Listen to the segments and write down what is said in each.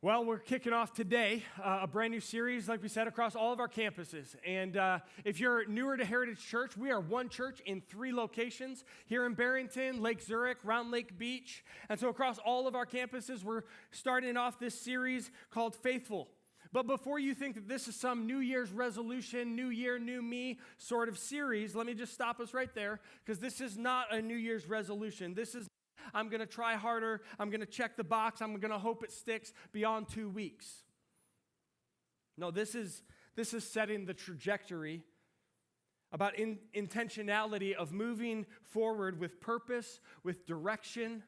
Well, we're kicking off today a brand new series, like we said, across all of our campuses. And if you're newer to Heritage Church, we are one church in 3 locations, here in Barrington, Lake Zurich, Round Lake Beach. And so across all of our campuses, we're starting off this series called FaithFULL. But before you think that this is some New Year's resolution, New Year, New Me sort of series, let me just stop us right there, because this is not a New Year's resolution. This is I'm going to try harder, I'm going to check the box, I'm going to hope it sticks beyond 2 weeks. No, this is setting the trajectory about intentionality of moving forward with purpose, with direction,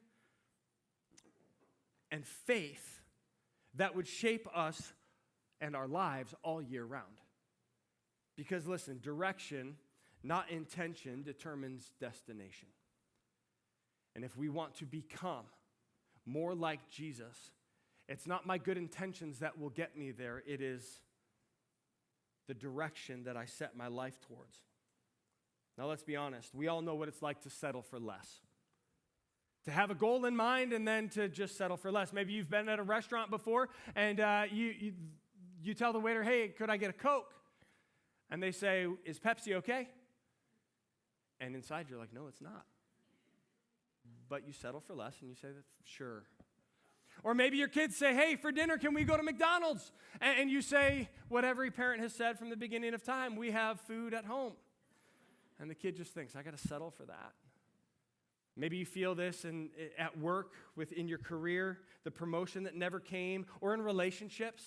and faith that would shape us and our lives all year round. Because listen, direction, not intention, determines destination. And if we want to become more like Jesus, it's not my good intentions that will get me there. It is the direction that I set my life towards. Now, let's be honest. We all know what it's like to settle for less. To have a goal in mind and then to just settle for less. Maybe you've been at a restaurant before and you tell the waiter, hey, could I get a Coke? And they say, is Pepsi okay? And inside you're like, no, it's not. But you settle for less and you say, sure. Or maybe your kids say, hey, for dinner, can we go to McDonald's? And you say what every parent has said from the beginning of time, we have food at home. And the kid just thinks, I got to settle for that. Maybe you feel this at work, within your career, the promotion that never came, or in relationships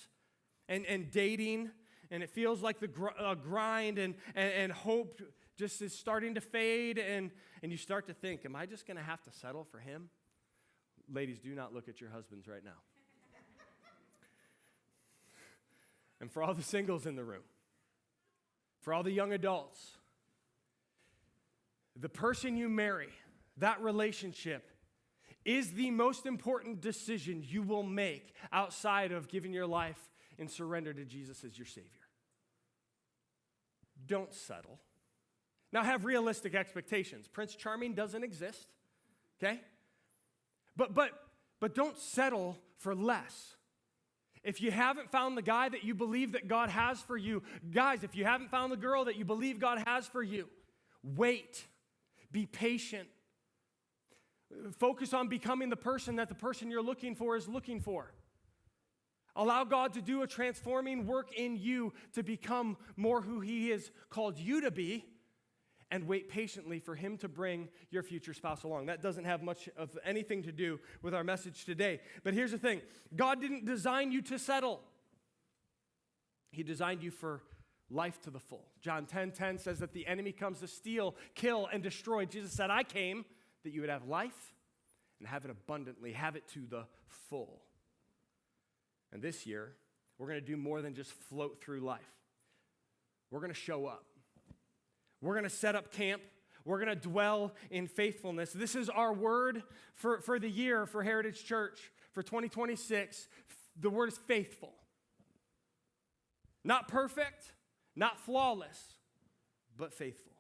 and dating, and it feels like the grind and hope just is starting to fade, and you start to think, am I just going to have to settle for him? Ladies, do not look at your husbands right now. And for all the singles in the room, for all the young adults, the person you marry, that relationship, is the most important decision you will make outside of giving your life in surrender to Jesus as your Savior. Don't settle. Now, have realistic expectations. Prince Charming doesn't exist, okay? But don't settle for less. If you haven't found the guy that you believe that God has for you, guys, if you haven't found the girl that you believe God has for you, wait. Be patient. Focus on becoming the person that the person you're looking for is looking for. Allow God to do a transforming work in you to become more who He has called you to be, and wait patiently for Him to bring your future spouse along. That doesn't have much of anything to do with our message today. But here's the thing. God didn't design you to settle. He designed you for life to the full. John 10:10 says that the enemy comes to steal, kill, and destroy. Jesus said, I came that you would have life and have it abundantly, have it to the full. And this year, we're going to do more than just float through life. We're going to show up. We're going to set up camp. We're going to dwell in faithfulness. This is our word for the year for Heritage Church for 2026. The word is faithful. Not perfect, not flawless, but faithful.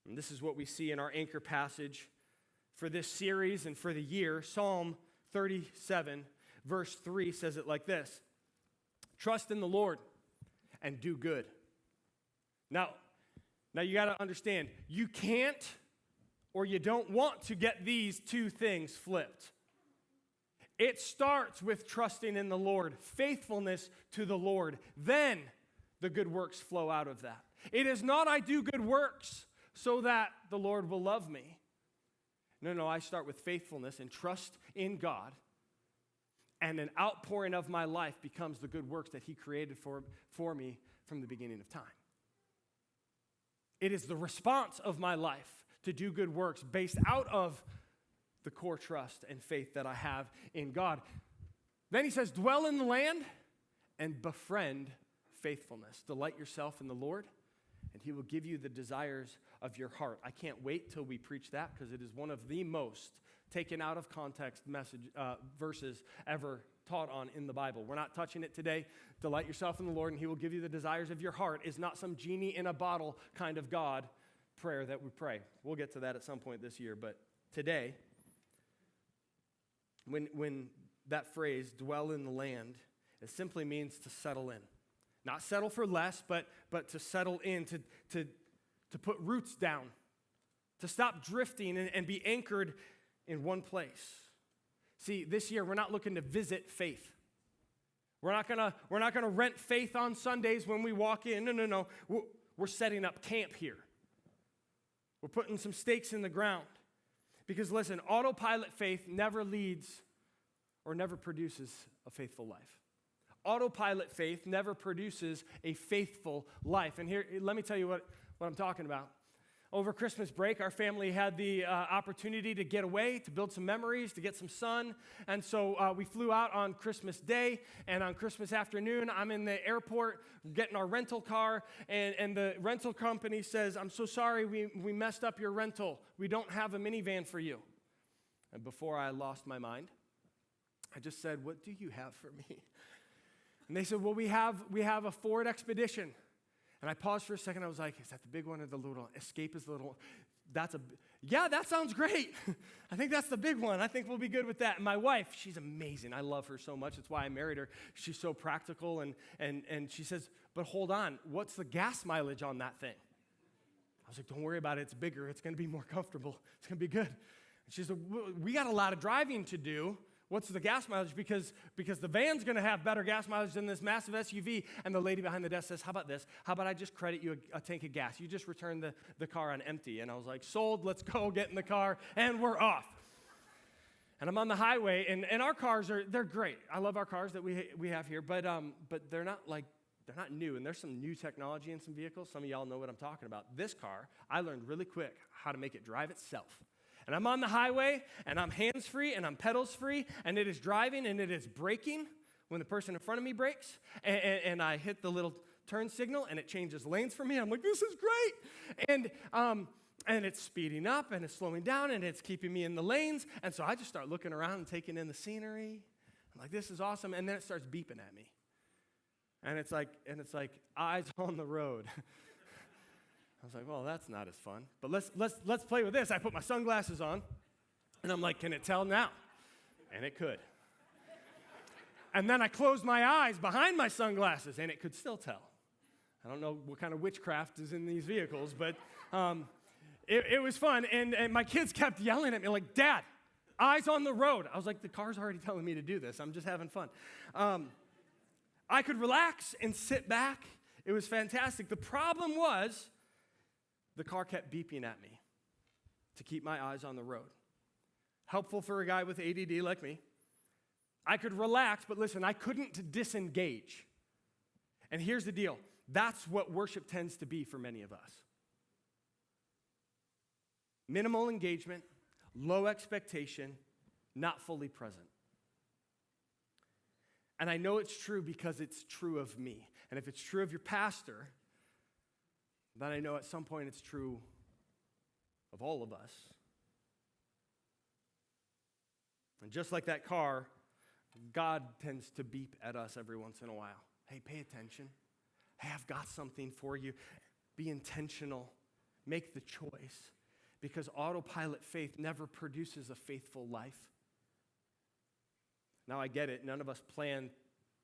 And this is what we see in our anchor passage for this series and for the year. Psalm 37, verse 3 says it like this. Trust in the Lord and do good. Now you got to understand, you can't or you don't want to get these two things flipped. It starts with trusting in the Lord, faithfulness to the Lord. Then the good works flow out of that. It is not I do good works so that the Lord will love me. No, I start with faithfulness and trust in God. And an outpouring of my life becomes the good works that He created for me from the beginning of time. It is the response of my life to do good works based out of the core trust and faith that I have in God. Then he says, dwell in the land and befriend faithfulness. Delight yourself in the Lord, and He will give you the desires of your heart. I can't wait till we preach that, because it is one of the most taken out of context verses ever taught on in the Bible. We're not touching it today. Delight yourself in the Lord, and He will give you the desires of your heart is not some genie in a bottle kind of God prayer that we pray. We'll get to that at some point this year, but today, when that phrase, dwell in the land, it simply means to settle in. Not settle for less, but to settle in, to put roots down, to stop drifting and be anchored in one place. See, this year we're not looking to visit faith. We're not gonna rent faith on Sundays when we walk in. No. We're setting up camp here. We're putting some stakes in the ground. Because listen, autopilot faith never leads or never produces a faithful life. Autopilot faith never produces a faithful life. And here, let me tell you what I'm talking about. Over Christmas break, our family had the opportunity to get away, to build some memories, to get some sun. And so we flew out on Christmas Day, and on Christmas afternoon, I'm in the airport getting our rental car, and the rental company says, I'm so sorry, we messed up your rental. We don't have a minivan for you. And before I lost my mind, I just said, what do you have for me? And they said, well, we have a Ford Expedition. And I paused for a second. I was like, is that the big one or the little Escape is the little one? Yeah, that sounds great. I think that's the big one. I think we'll be good with that. And my wife, she's amazing. I love her so much. That's why I married her. She's so practical. And she says, but hold on. What's the gas mileage on that thing? I was like, don't worry about it. It's bigger. It's going to be more comfortable. It's going to be good. And she said, we got a lot of driving to do. What's the gas mileage? Because the van's going to have better gas mileage than this massive SUV. And the lady behind the desk says, how about this? How about I just credit you a tank of gas? You just return the car on empty. And I was like, sold, let's go, get in the car, and we're off. And I'm on the highway, and our cars they're great. I love our cars that we have here, but they're not new. And there's some new technology in some vehicles. Some of y'all know what I'm talking about. This car, I learned really quick how to make it drive itself. And I'm on the highway, and I'm hands-free, and I'm pedals-free, and it is driving, and it is braking when the person in front of me brakes, and I hit the little turn signal, and it changes lanes for me. I'm like, this is great. And it's speeding up, and it's slowing down, and it's keeping me in the lanes. And so I just start looking around and taking in the scenery. I'm like, this is awesome. And then it starts beeping at me. And it's like eyes on the road. I was like, well, that's not as fun. But let's play with this. I put my sunglasses on, and I'm like, can it tell now? And it could. And then I closed my eyes behind my sunglasses, and it could still tell. I don't know what kind of witchcraft is in these vehicles, but it was fun. And my kids kept yelling at me like, Dad, eyes on the road. I was like, the car's already telling me to do this. I'm just having fun. I could relax and sit back. It was fantastic. The problem was, the car kept beeping at me to keep my eyes on the road. Helpful for a guy with ADD like me. I could relax, but listen, I couldn't disengage. And here's the deal. That's what worship tends to be for many of us. Minimal engagement, low expectation, not fully present. And I know it's true because it's true of me. And if it's true of your pastor, then I know at some point it's true of all of us. And just like that car, God tends to beep at us every once in a while. Hey, pay attention. Hey, I've got something for you. Be intentional. Make the choice. Because autopilot faith never produces a faithful life. Now I get it. None of us plan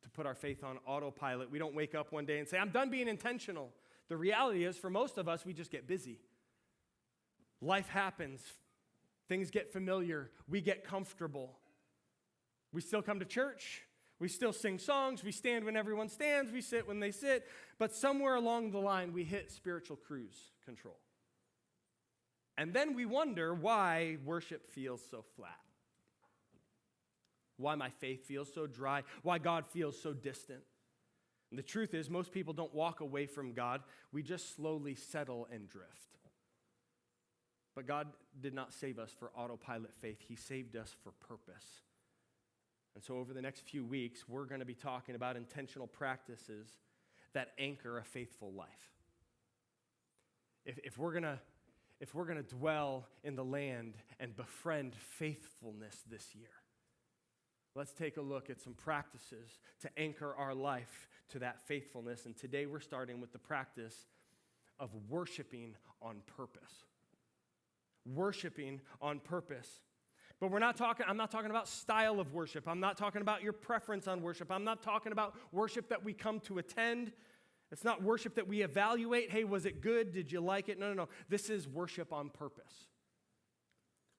to put our faith on autopilot. We don't wake up one day and say, I'm done being intentional. The reality is, for most of us, we just get busy. Life happens. Things get familiar. We get comfortable. We still come to church. We still sing songs. We stand when everyone stands. We sit when they sit. But somewhere along the line, we hit spiritual cruise control. And then we wonder why worship feels so flat. Why my faith feels so dry. Why God feels so distant. And the truth is, most people don't walk away from God. We just slowly settle and drift. But God did not save us for autopilot faith. He saved us for purpose. And so over the next few weeks, we're going to be talking about intentional practices that anchor a faithful life. If we're going to dwell in the land and befriend faithfulness this year, let's take a look at some practices to anchor our life to that faithfulness. And today we're starting with the practice of worshiping on purpose. Worshiping on purpose. But I'm not talking about style of worship. I'm not talking about your preference on worship. I'm not talking about worship that we come to attend. It's not worship that we evaluate. Hey, was it good? Did you like it? No. This is worship on purpose.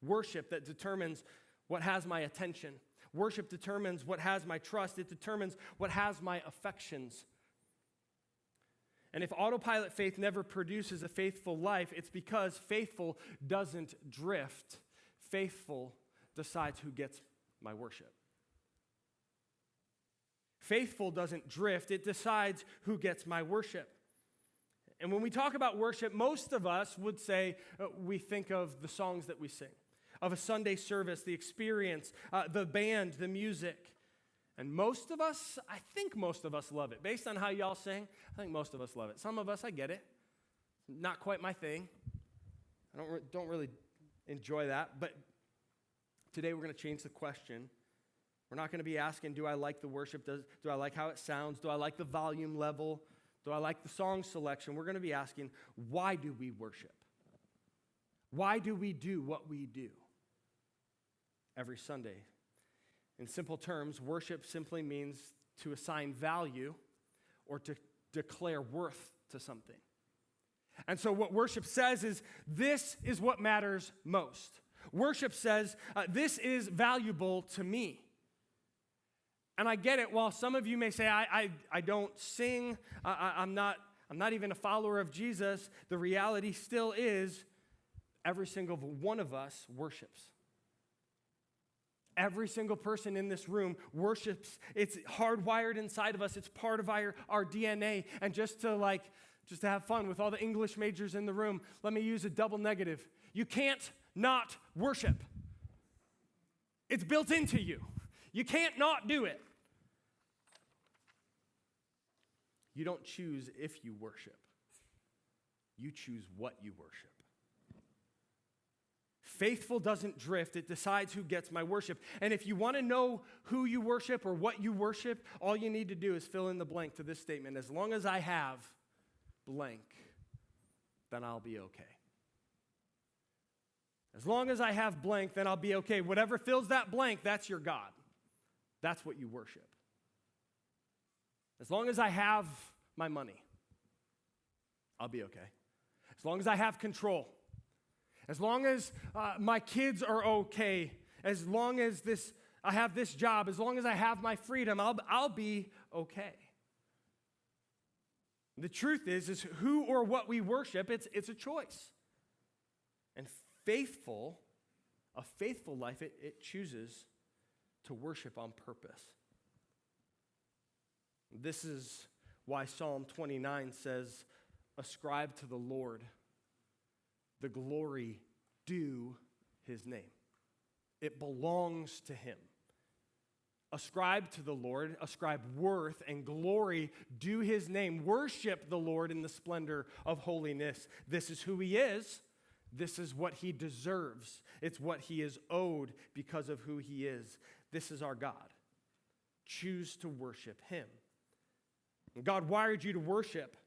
Worship that determines what has my attention. Worship determines what has my trust. It determines what has my affections. And if autopilot faith never produces a faithful life, it's because faithful doesn't drift. Faithful decides who gets my worship. Faithful doesn't drift. It decides who gets my worship. And when we talk about worship, most of us would say we think of the songs that we sing, of a Sunday service, the experience, the band, the music. And most of us, I think most of us love it. Based on how y'all sing, I think most of us love it. Some of us, I get it. Not quite my thing. I don't really enjoy that. But today we're going to change the question. We're not going to be asking, do I like the worship? Do I like how it sounds? Do I like the volume level? Do I like the song selection? We're going to be asking, why do we worship? Why do we do what we do every Sunday? In simple terms, worship simply means to assign value or to declare worth to something. And so what worship says is, this is what matters most. Worship says, this is valuable to me. And I get it. While some of you may say, I don't sing, I'm not even a follower of Jesus, the reality still is every single one of us worships. Every single person in this room worships. It's hardwired inside of us. It's part of our DNA. And just to have fun with all the English majors in the room, let me use a double negative. You can't not worship. It's built into you. You can't not do it. You don't choose if you worship. You choose what you worship. Faithful doesn't drift. It decides who gets my worship. And if you want to know who you worship or what you worship, all you need to do is fill in the blank to this statement. As long as I have blank, then I'll be okay. As long as I have blank, then I'll be okay. Whatever fills that blank, that's your God. That's what you worship. As long as I have my money, I'll be okay. As long as I have control, as long as my kids are okay, as long as I have this job, as long as I have my freedom, I'll be okay. The truth is who or what we worship, it's a choice. And a faithful life, it chooses to worship on purpose. This is why Psalm 29 says, ascribe to the Lord the glory due his name. It belongs to him. Ascribe to the Lord, ascribe worth and glory due his name. Worship the Lord in the splendor of holiness. This is who he is. This is what he deserves. It's what he is owed because of who he is. This is our God. Choose to worship him. God wired you to worship.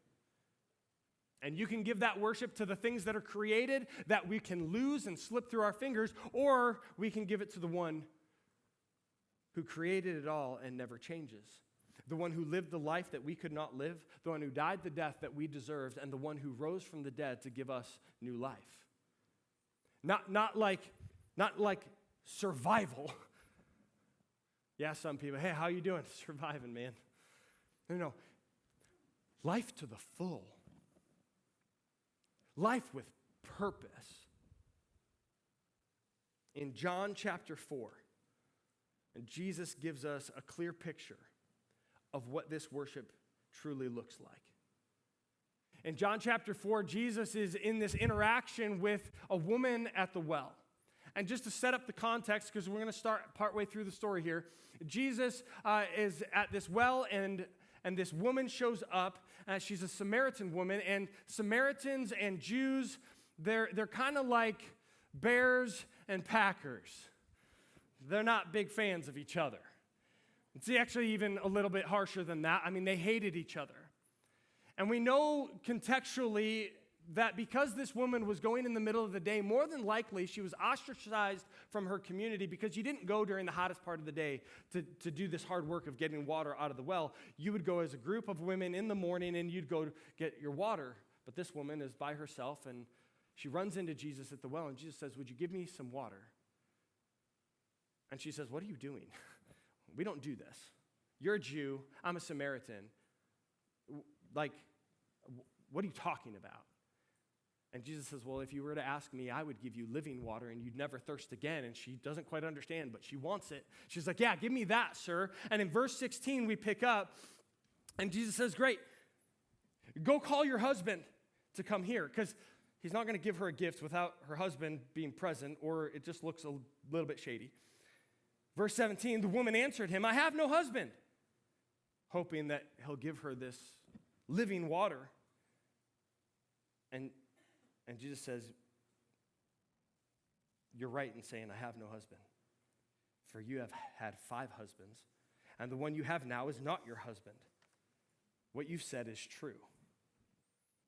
And you can give that worship to the things that are created that we can lose and slip through our fingers, or we can give it to the one who created it all and never changes. The one who lived the life that we could not live, the one who died the death that we deserved, and the one who rose from the dead to give us new life. Not like survival. Yeah, some people, hey, how you doing? Surviving, man. No. Life to the full. Life with purpose. In John chapter 4, and Jesus gives us a clear picture of what this worship truly looks like. In John chapter 4, Jesus is in this interaction with a woman at the well. And just to set up the context, because we're going to start partway through the story here, Jesus is at this well, and this woman shows up. She's a Samaritan woman, and Samaritans and Jews, they're kind of like bears and packers. They're not big fans of each other. It's actually even a little bit harsher than that. I mean, they hated each other. And we know contextually that because this woman was going in the middle of the day, more than likely she was ostracized from her community because you didn't go during the hottest part of the day to do this hard work of getting water out of the well. You would go as a group of women in the morning and you'd go get your water. But this woman is by herself and she runs into Jesus at the well and Jesus says, "Would you give me some water?" And she says, "What are you doing? We don't do this. You're a Jew. I'm a Samaritan. Like, what are you talking about?" And Jesus says, "Well, if you were to ask me, I would give you living water and you'd never thirst again." And she doesn't quite understand, but she wants it. She's like, "Yeah, give me that, sir." And in verse 16, we pick up, and Jesus says, "Great, go call your husband to come here," because he's not going to give her a gift without her husband being present, or it just looks a little bit shady. Verse 17, the woman answered him, "I have no husband," hoping that he'll give her this living water. And Jesus says, "You're right in saying I have no husband, for you have had 5 husbands, and the one you have now is not your husband. What you've said is true."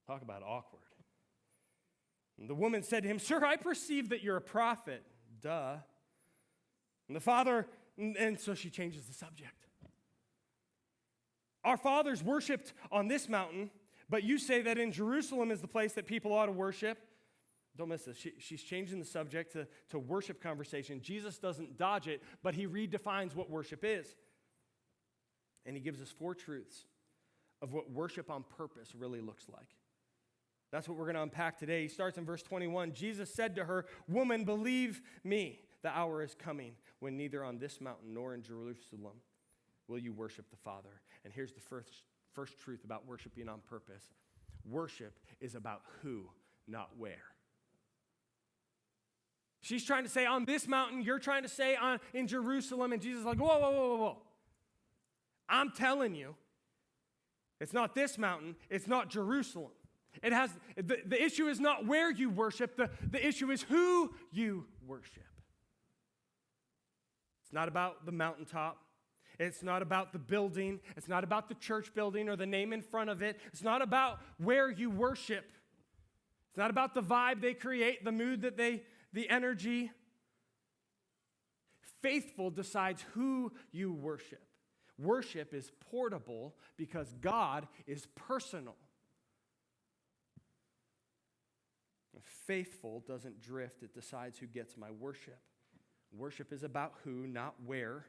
Talk about awkward. And the woman said to him, "Sir, I perceive that you're a prophet." Duh. And the father, and so she changes the subject. "Our fathers worshipped on this mountain, but you say that in Jerusalem is the place that people ought to worship." Don't miss this. She's changing the subject to worship conversation. Jesus doesn't dodge it, but he redefines what worship is. And he gives us 4 truths of what worship on purpose really looks like. That's what we're going to unpack today. He starts in verse 21. Jesus said to her, "Woman, believe me, the hour is coming when neither on this mountain nor in Jerusalem will you worship the Father." And here's the first truth about worshiping on purpose. Worship is about who, not where. She's trying to say on this mountain, you're trying to say in Jerusalem, and Jesus is like, whoa, whoa, whoa, whoa, whoa. I'm telling you, it's not this mountain, it's not Jerusalem. It has the issue is not where you worship, the issue is who you worship. It's not about the mountaintop. It's not about the building. It's not about the church building or the name in front of it. It's not about where you worship. It's not about the vibe they create, the mood that the energy. Faithful decides who you worship. Worship is portable because God is personal. Faithful doesn't drift, it decides who gets my worship. Worship is about who, not where.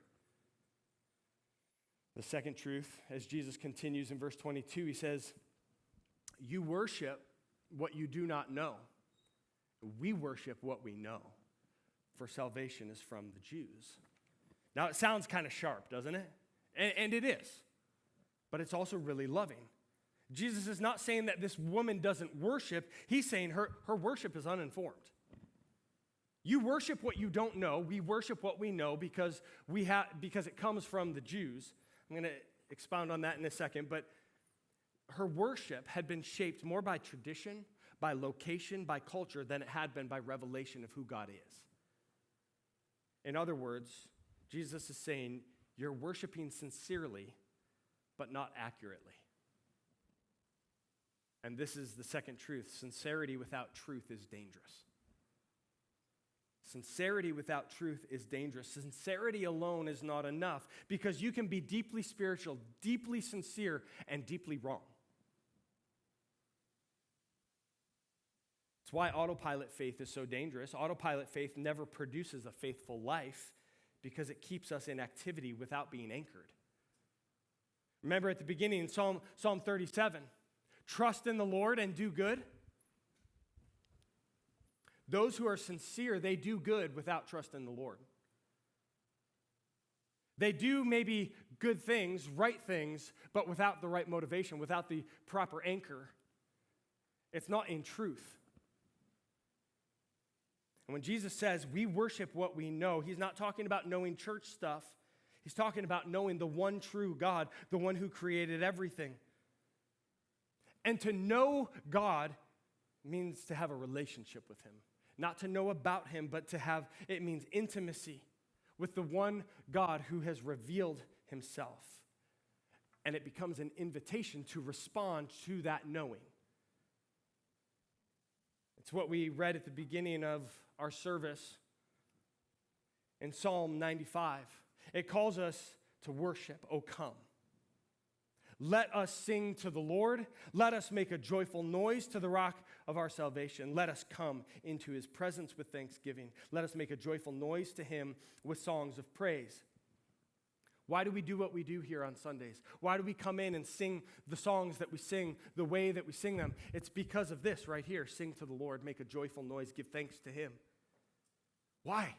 The second truth, as Jesus continues in verse 22, he says, "You worship what you do not know. We worship what we know, for salvation is from the Jews." Now, it sounds kind of sharp, doesn't it? And it is, but it's also really loving. Jesus is not saying that this woman doesn't worship. He's saying her worship is uninformed. You worship what you don't know. We worship what we know because it comes from the Jews. I'm going to expound on that in a second, but her worship had been shaped more by tradition, by location, by culture than it had been by revelation of who God is. In other words, Jesus is saying, you're worshiping sincerely, but not accurately. And this is the second truth. Sincerity without truth is dangerous. Sincerity without truth is dangerous. Sincerity alone is not enough because you can be deeply spiritual, deeply sincere, and deeply wrong. It's why autopilot faith is so dangerous. Autopilot faith never produces a faithful life because it keeps us in activity without being anchored. Remember at the beginning in Psalm 37, trust in the Lord and do good. Those who are sincere, they do good without trust in the Lord. They do maybe good things, right things, but without the right motivation, without the proper anchor. It's not in truth. And when Jesus says we worship what we know, he's not talking about knowing church stuff. He's talking about knowing the one true God, the one who created everything. And to know God means to have a relationship with him. Not to know about him, but to have, it means intimacy with the one God who has revealed himself. And it becomes an invitation to respond to that knowing. It's what we read at the beginning of our service in Psalm 95. It calls us to worship. Oh, come. Let us sing to the Lord. Let us make a joyful noise to the rock of our salvation. Let us come into his presence with thanksgiving. Let us make a joyful noise to him with songs of praise. Why do we do what we do here on Sundays? Why do we come in and sing the songs that we sing the way that we sing them? It's because of this right here. Sing to the Lord, make a joyful noise, give thanks to him. Why?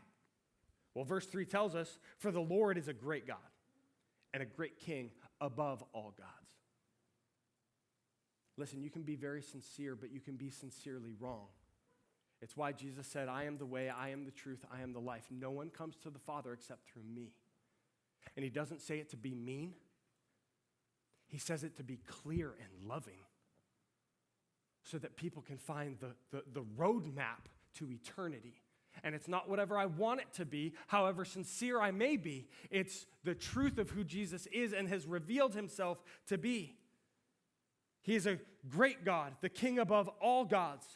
Well, verse 3 tells us, for the Lord is a great God and a great King above all gods. Listen, you can be very sincere, but you can be sincerely wrong. It's why Jesus said, I am the way, I am the truth, I am the life. No one comes to the Father except through me. And he doesn't say it to be mean. He says it to be clear and loving so that people can find the roadmap to eternity. And it's not whatever I want it to be, however sincere I may be. It's the truth of who Jesus is and has revealed himself to be. He is a great God, the King above all gods.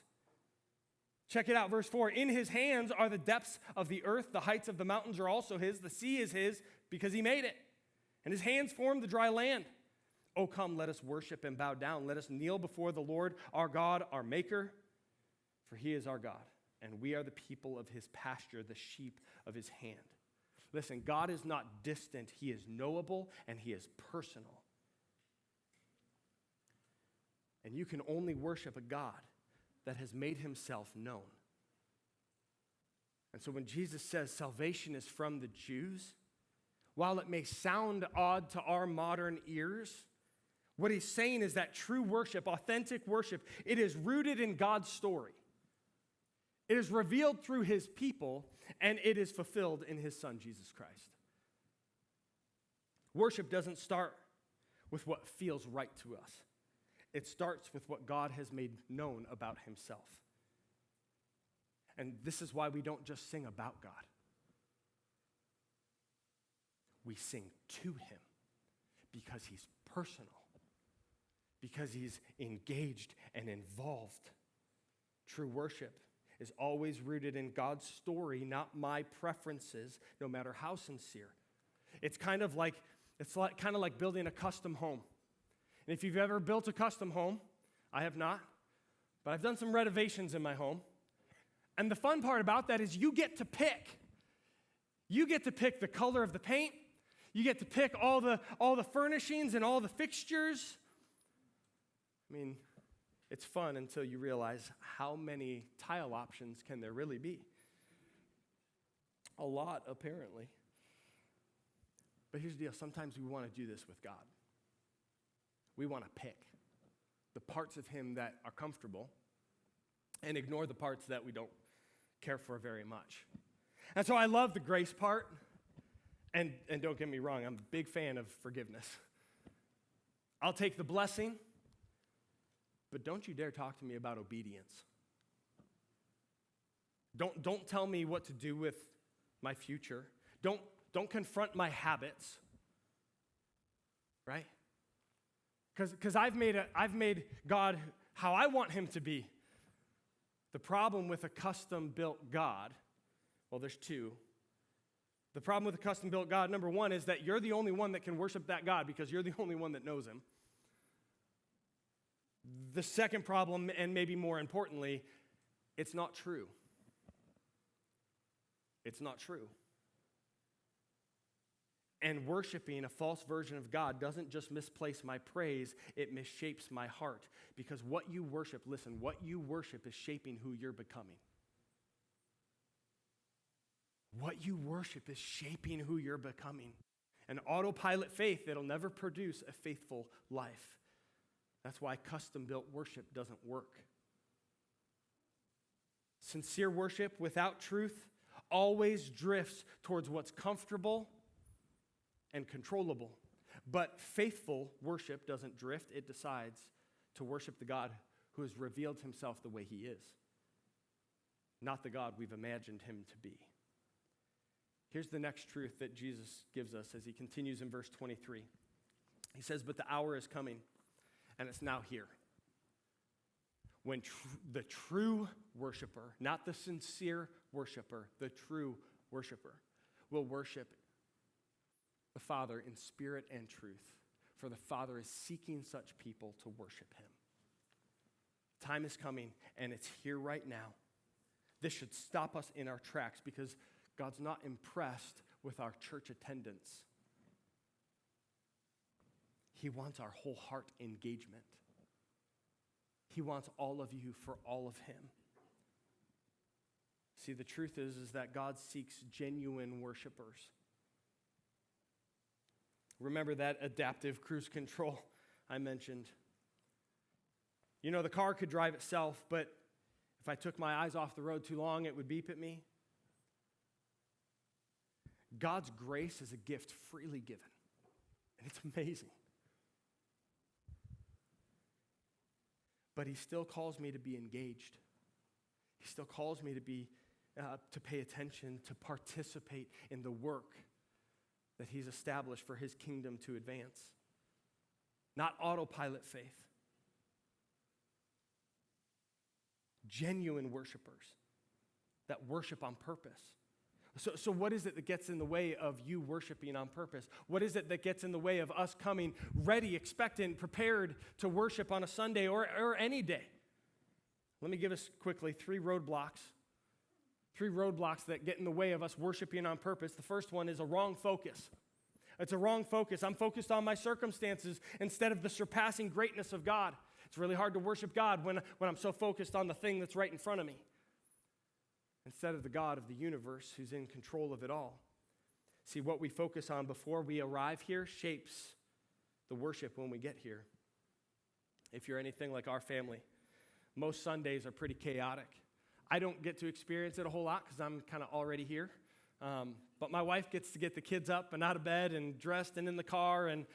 Check it out, verse 4. In his hands are the depths of the earth. The heights of the mountains are also his. The sea is his because he made it. And his hands formed the dry land. Oh, come, let us worship and bow down. Let us kneel before the Lord, our God, our Maker. For he is our God, and we are the people of his pasture, the sheep of his hand. Listen, God is not distant. He is knowable, and he is personal. And you can only worship a God that has made himself known. And so when Jesus says salvation is from the Jews, while it may sound odd to our modern ears, what he's saying is that true worship, authentic worship, it is rooted in God's story. It is revealed through his people, and it is fulfilled in his Son, Jesus Christ. Worship doesn't start with what feels right to us. It starts with what God has made known about himself. And this is why we don't just sing about God. We sing to him because he's personal, because he's engaged and involved. True worship is always rooted in God's story, not my preferences, no matter how sincere. It's kind of like building a custom home. And if you've ever built a custom home, I have not, but I've done some renovations in my home. And the fun part about that is you get to pick. You get to pick the color of the paint. You get to pick all the furnishings and all the fixtures. I mean, it's fun until you realize how many tile options can there really be. A lot, apparently. But here's the deal. Sometimes we want to do this with God. We want to pick the parts of him that are comfortable and ignore the parts that we don't care for very much. And so I love the grace part. And don't get me wrong, I'm a big fan of forgiveness. I'll take the blessing, but don't you dare talk to me about obedience. Don't tell me what to do with my future. Don't confront my habits. Right? Because I've made God how I want him to be. The problem with a custom-built God, well, there's two. The problem with a custom-built God, number one, is that you're the only one that can worship that God because you're the only one that knows him. The second problem, and maybe more importantly, it's not true. It's not true. And worshiping a false version of God doesn't just misplace my praise, it misshapes my heart. Because what you worship, listen, what you worship is shaping who you're becoming. What you worship is shaping who you're becoming. An autopilot faith that'll never produce a faithful life. That's why custom-built worship doesn't work. Sincere worship without truth always drifts towards what's comfortable and controllable. But faithful worship doesn't drift. It decides to worship the God who has revealed himself the way he is, not the God we've imagined him to be. Here's the next truth that Jesus gives us as he continues in verse 23. He says, but the hour is coming, and it's now here. when the true worshiper, not the sincere worshiper, the true worshiper, will worship the Father in spirit and truth. For the Father is seeking such people to worship him. Time is coming, and it's here right now. This should stop us in our tracks because God's not impressed with our church attendance. He wants our whole heart engagement. He wants all of you for all of him. See, the truth is that God seeks genuine worshipers. Remember that adaptive cruise control I mentioned? You know, the car could drive itself, but if I took my eyes off the road too long, it would beep at me. God's grace is a gift freely given, and it's amazing. But he still calls me to be engaged. He still calls me to pay attention, to participate in the work that he's established for his kingdom to advance. Not autopilot faith. Genuine worshipers that worship on purpose. So what is it that gets in the way of you worshiping on purpose? What is it that gets in the way of us coming ready, expectant, prepared to worship on a Sunday or any day? Let me give us quickly three roadblocks that get in the way of us worshiping on purpose. The first one is a wrong focus. It's a wrong focus. I'm focused on my circumstances instead of the surpassing greatness of God. It's really hard to worship God when I'm so focused on the thing that's right in front of me, instead of the God of the universe who's in control of it all. See, what we focus on before we arrive here shapes the worship when we get here. If you're anything like our family, most Sundays are pretty chaotic. I don't get to experience it a whole lot because I'm kind of already here. But my wife gets to get the kids up and out of bed and dressed and in the car. And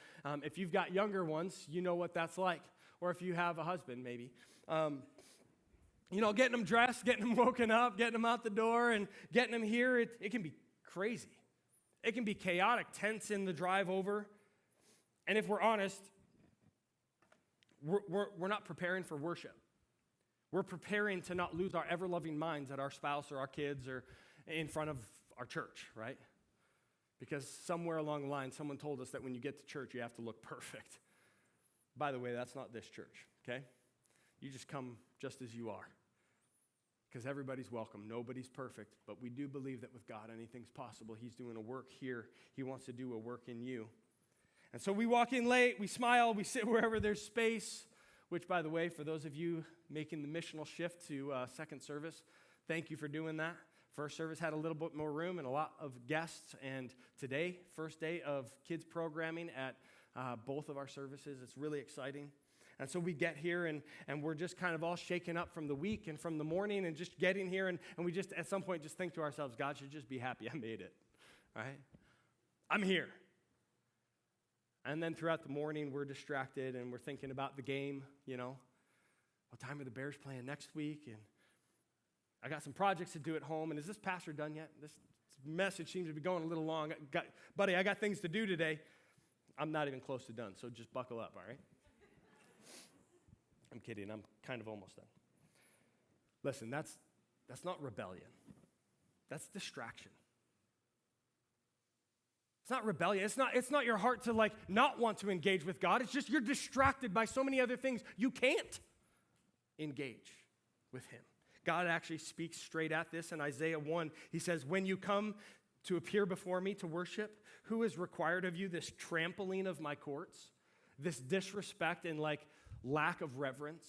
if you've got younger ones, you know what that's like. Or if you have a husband, maybe. Getting them dressed, getting them woken up, getting them out the door, and getting them here, it can be crazy. It can be chaotic, tense in the drive over. And if we're honest, we're not preparing for worship. We're preparing to not lose our ever-loving minds at our spouse or our kids or in front of our church, right? Because somewhere along the line, someone told us that when you get to church, you have to look perfect. By the way, that's not this church, okay? You just come just as you are. Because everybody's welcome. Nobody's perfect. But we do believe that with God, anything's possible. He's doing a work here. He wants to do a work in you. And so we walk in late, we smile, we sit wherever there's space, which, by the way, for those of you making the missional shift to second service, thank you for doing that. First service had a little bit more room and a lot of guests. And today, first day of kids programming at both of our services. It's really exciting. And so we get here, and we're just kind of all shaken up from the week and from the morning and just getting here, and we just at some point just think to ourselves, God should just be happy I made it, right? I'm here. And then throughout the morning, we're distracted, and we're thinking about the game, What time are the Bears playing next week? And I got some projects to do at home, and is this pastor done yet? This message seems to be going a little long. Buddy, I got things to do today. I'm not even close to done, so just buckle up, all right? I'm kidding. I'm kind of almost done. Listen, that's not rebellion. That's distraction. It's not rebellion. It's not your heart to not want to engage with God. It's just you're distracted by so many other things. You can't engage with him. God actually speaks straight at this in Isaiah 1. He says, when you come to appear before me to worship, who is required of you this trampling of my courts, this disrespect and lack of reverence?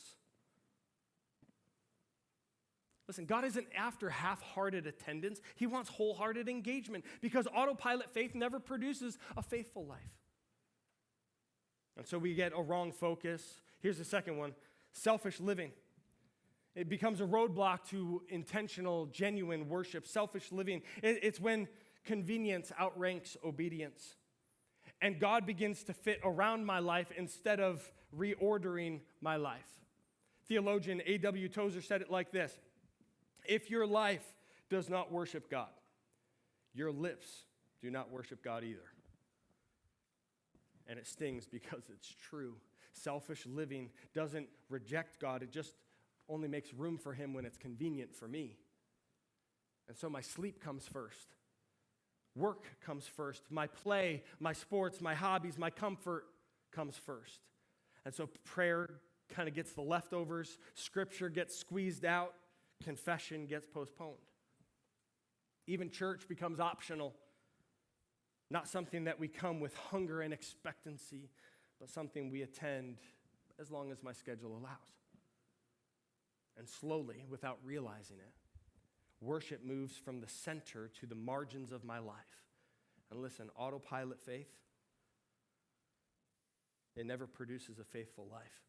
Listen, God isn't after half-hearted attendance. He wants wholehearted engagement because autopilot faith never produces a faithful life. And so we get a wrong focus. Here's the second one, selfish living. It becomes a roadblock to intentional, genuine worship. Selfish living, it's when convenience outranks obedience. And God begins to fit around my life instead of reordering my life. Theologian A.W. Tozer said it like this: if your life does not worship God, your lips do not worship God either. And it stings because it's true. Selfish living doesn't reject God, it just only makes room for him when it's convenient for me. And so my sleep comes first. Work comes first. My play, my sports, my hobbies, my comfort comes first. And so prayer kind of gets the leftovers. Scripture gets squeezed out. Confession gets postponed. Even church becomes optional. Not something that we come with hunger and expectancy, but something we attend as long as my schedule allows. And slowly, without realizing it, worship moves from the center to the margins of my life. And listen, autopilot faith, it never produces a faithful life.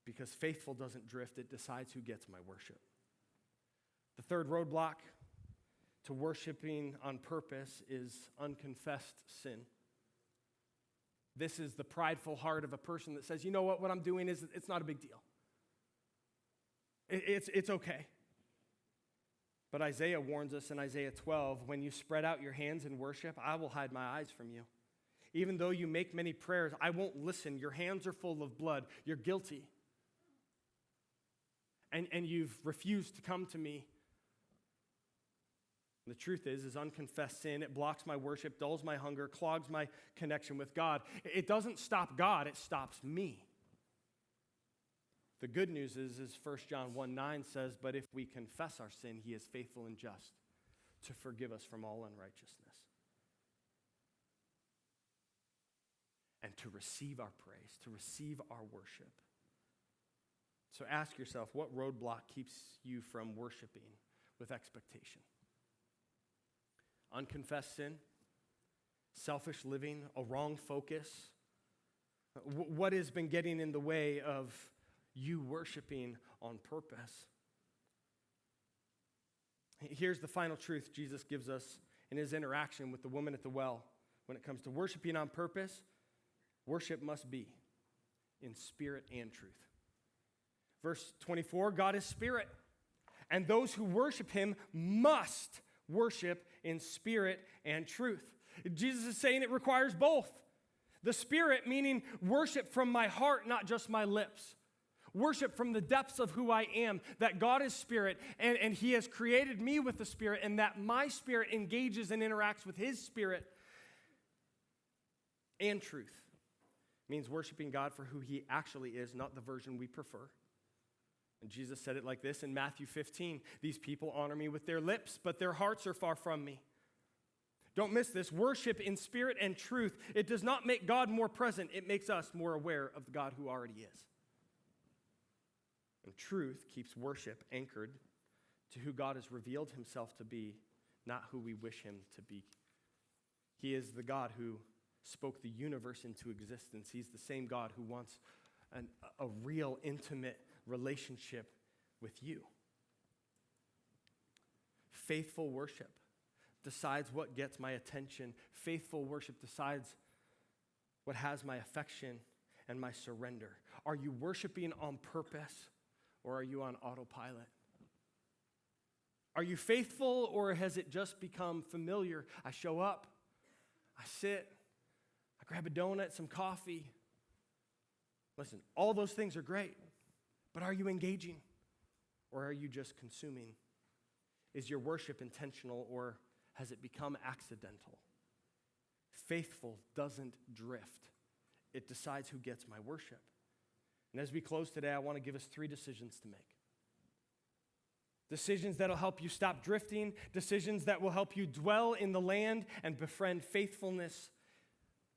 Because faithful doesn't drift, it decides who gets my worship. The third roadblock to worshiping on purpose is unconfessed sin. This is the prideful heart of a person that says, you know what I'm doing is, it's not a big deal. It's okay. But Isaiah warns us in Isaiah 12, when you spread out your hands in worship, I will hide my eyes from you. Even though you make many prayers, I won't listen. Your hands are full of blood. You're guilty. And you've refused to come to me. The truth is unconfessed sin. It blocks my worship, dulls my hunger, clogs my connection with God. It doesn't stop God, it stops me. The good news is 1 John 1:9 says, but if we confess our sin, he is faithful and just to forgive us from all unrighteousness. And to receive our praise, to receive our worship. So ask yourself, what roadblock keeps you from worshiping with expectation? Unconfessed sin, selfish living, a wrong focus. What has been getting in the way of you worshiping on purpose? Here's the final truth Jesus gives us in his interaction with the woman at the well. When it comes to worshiping on purpose, worship must be in spirit and truth. Verse 24, God is spirit, and those who worship him must worship in spirit and truth. Jesus is saying it requires both. The spirit meaning worship from my heart, not just my lips. Worship from the depths of who I am, that God is spirit, and he has created me with the spirit, and that my spirit engages and interacts with his spirit. And truth means worshiping God for who he actually is, not the version we prefer. And Jesus said it like this in Matthew 15. These people honor me with their lips, but their hearts are far from me. Don't miss this. Worship in spirit and truth. It does not make God more present. It makes us more aware of the God who already is. And truth keeps worship anchored to who God has revealed himself to be, not who we wish him to be. He is the God who spoke the universe into existence. He's the same God who wants a real, intimate relationship with you. Faithful worship decides what gets my attention. Faithful worship decides what has my affection and my surrender. Are you worshiping on purpose, or are you on autopilot? Are you faithful, or has it just become familiar? I show up, I sit, I grab a donut, some coffee. Listen, all those things are great, but are you engaging, or are you just consuming? Is your worship intentional, or has it become accidental? Faithful doesn't drift. It decides who gets my worship. And as we close today, I want to give us 3 decisions to make. Decisions that will help you stop drifting, decisions that will help you dwell in the land and befriend faithfulness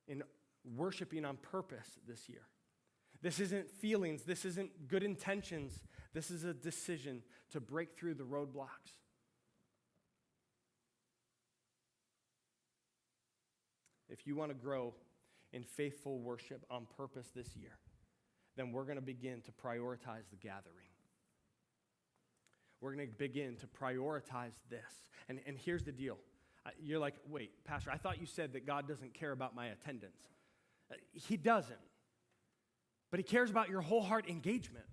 in worshiping on purpose this year. This isn't feelings, this isn't good intentions. This is a decision to break through the roadblocks. If you want to grow in faithful worship on purpose this year, then we're going to begin to prioritize the gathering. We're going to begin to prioritize this. And here's the deal. You're like, wait, Pastor, I thought you said that God doesn't care about my attendance. He doesn't. But he cares about your whole heart engagement.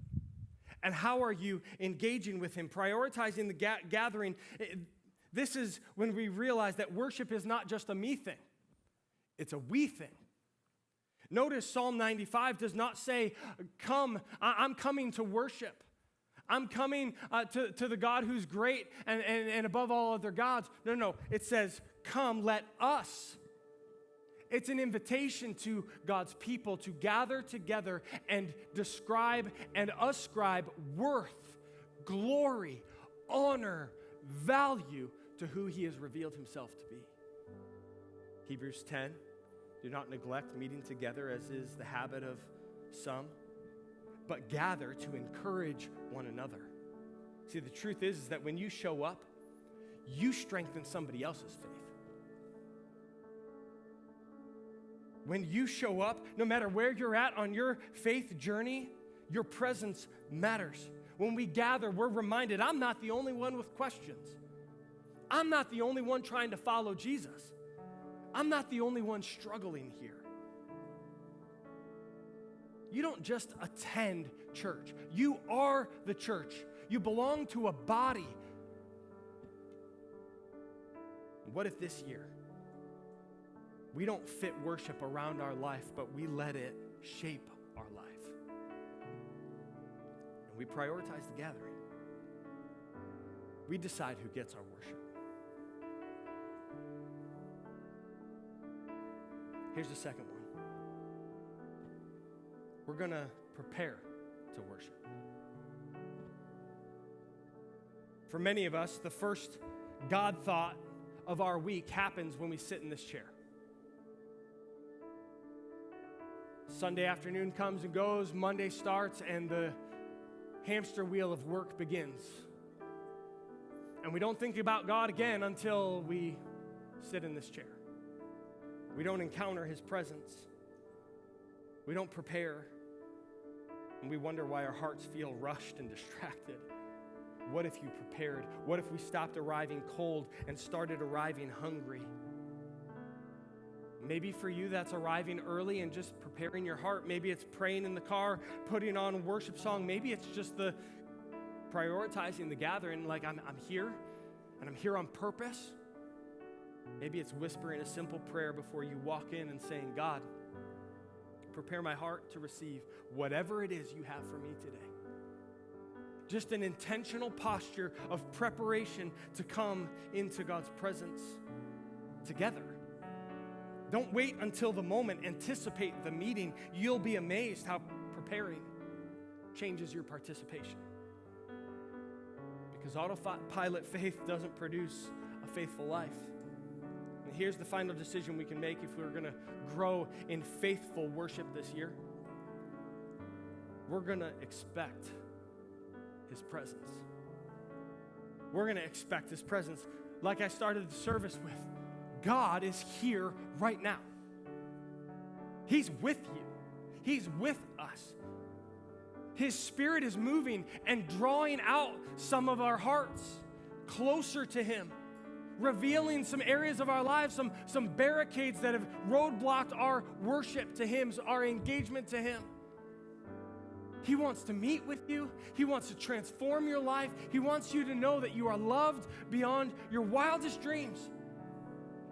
And how are you engaging with him? Prioritizing the gathering. This is when we realize that worship is not just a me thing. It's a we thing. Notice Psalm 95 does not say, come, I'm coming to worship. I'm coming to the God who's great and above all other gods. No. It says, come, let us. It's an invitation to God's people to gather together and describe and ascribe worth, glory, honor, value to who he has revealed himself to be. Hebrews 10, do not neglect meeting together as is the habit of some, but gather to encourage one another. See, the truth is that when you show up, you strengthen somebody else's faith. When you show up, no matter where you're at on your faith journey, your presence matters. When we gather, we're reminded, I'm not the only one with questions. I'm not the only one trying to follow Jesus. I'm not the only one struggling here. You don't just attend church. You are the church. You belong to a body. What if this year we don't fit worship around our life, but we let it shape our life? And we prioritize the gathering. We decide who gets our worship. Here's the second one. We're going to prepare to worship. For many of us, the first God thought of our week happens when we sit in this chair. Sunday afternoon comes and goes, Monday starts, and the hamster wheel of work begins. And we don't think about God again until we sit in this chair. We don't encounter his presence. We don't prepare. And we wonder why our hearts feel rushed and distracted. What if you prepared? What if we stopped arriving cold and started arriving hungry? Maybe for you that's arriving early and just preparing your heart. Maybe it's praying in the car, putting on a worship song. Maybe it's just the prioritizing the gathering, like I'm here, and I'm here on purpose. Maybe it's whispering a simple prayer before you walk in and saying, God, prepare my heart to receive whatever it is you have for me today. Just an intentional posture of preparation to come into God's presence together. Don't wait until the moment. Anticipate the meeting. You'll be amazed how preparing changes your participation. Because autopilot faith doesn't produce a faithful life. And here's the final decision we can make if we're going to grow in faithful worship this year. We're going to expect his presence. We're going to expect his presence. Like I started the service with, God is here right now. He's with you. He's with us. His Spirit is moving and drawing out some of our hearts closer to him, revealing some areas of our lives, some barricades that have roadblocked our worship to him, our engagement to him. He wants to meet with you. He wants to transform your life. He wants you to know that you are loved beyond your wildest dreams.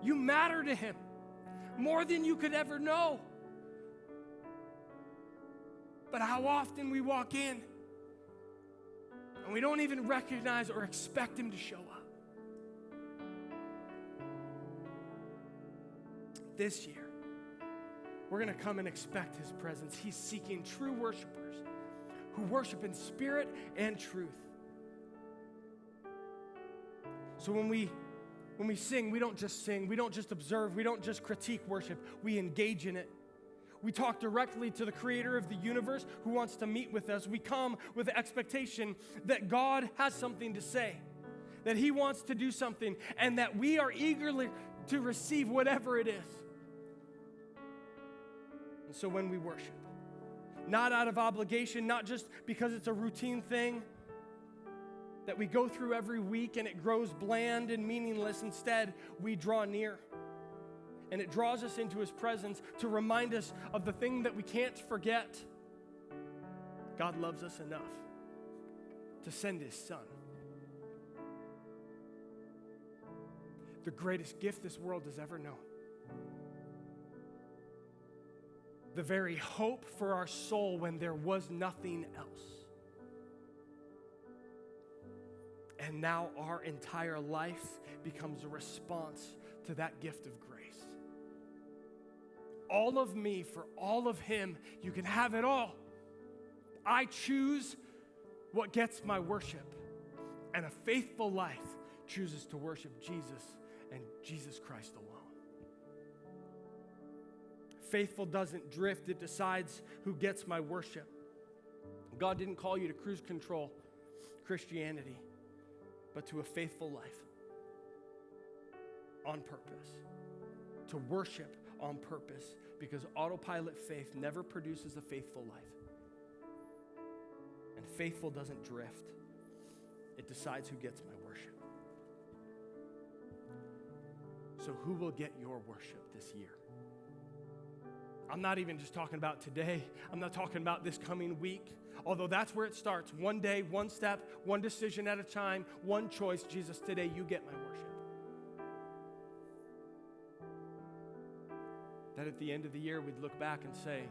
You matter to him more than you could ever know. But how often we walk in and we don't even recognize or expect him to show up. This year, we're going to come and expect his presence. He's seeking true worshipers who worship in spirit and truth. So when we sing, we don't just sing, we don't just observe, we don't just critique worship, we engage in it. We talk directly to the creator of the universe who wants to meet with us. We come with the expectation that God has something to say, that he wants to do something, and that we are eagerly to receive whatever it is. And so when we worship, not out of obligation, not just because it's a routine thing that we go through every week and it grows bland and meaningless. Instead, we draw near. And it draws us into his presence to remind us of the thing that we can't forget. God loves us enough to send his son. The greatest gift this world has ever known. The very hope for our soul when there was nothing else. And now our entire life becomes a response to that gift of grace. All of me for all of him. You can have it all. I choose what gets my worship. And a faithful life chooses to worship Jesus and Jesus Christ alone. Faithful doesn't drift. It decides who gets my worship. God didn't call you to cruise control Christianity, but to a faithful life on purpose, to worship on purpose, because autopilot faith never produces a faithful life. And faithful doesn't drift. It decides who gets my worship. So who will get your worship this year? I'm not even just talking about today. I'm not talking about this coming week. Although that's where it starts. One day, one step, one decision at a time, one choice. Jesus, today you get my worship. That at the end of the year, we'd look back and say,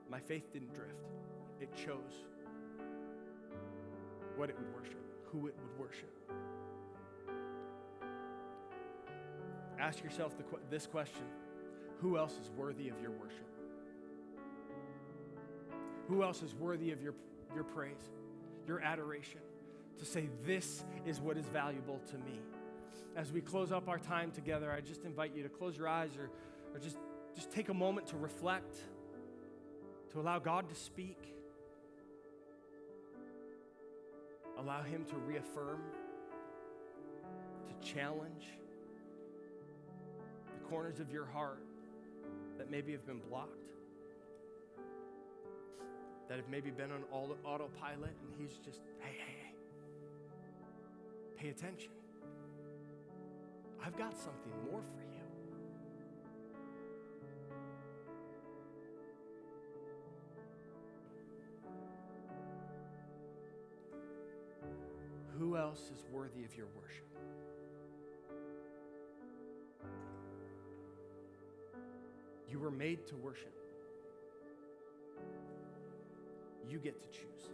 my faith didn't drift. It chose what it would worship, who it would worship. Ask yourself this question. Who else is worthy of your worship? Who else is worthy of your praise, your adoration? To say, this is what is valuable to me. As we close up our time together, I just invite you to close your eyes or just take a moment to reflect, to allow God to speak, allow him to reaffirm, to challenge the corners of your heart that maybe have been blocked, that have maybe been on autopilot, and he's just, hey, pay attention. I've got something more for you. Who else is worthy of your worship? You were made to worship. You get to choose.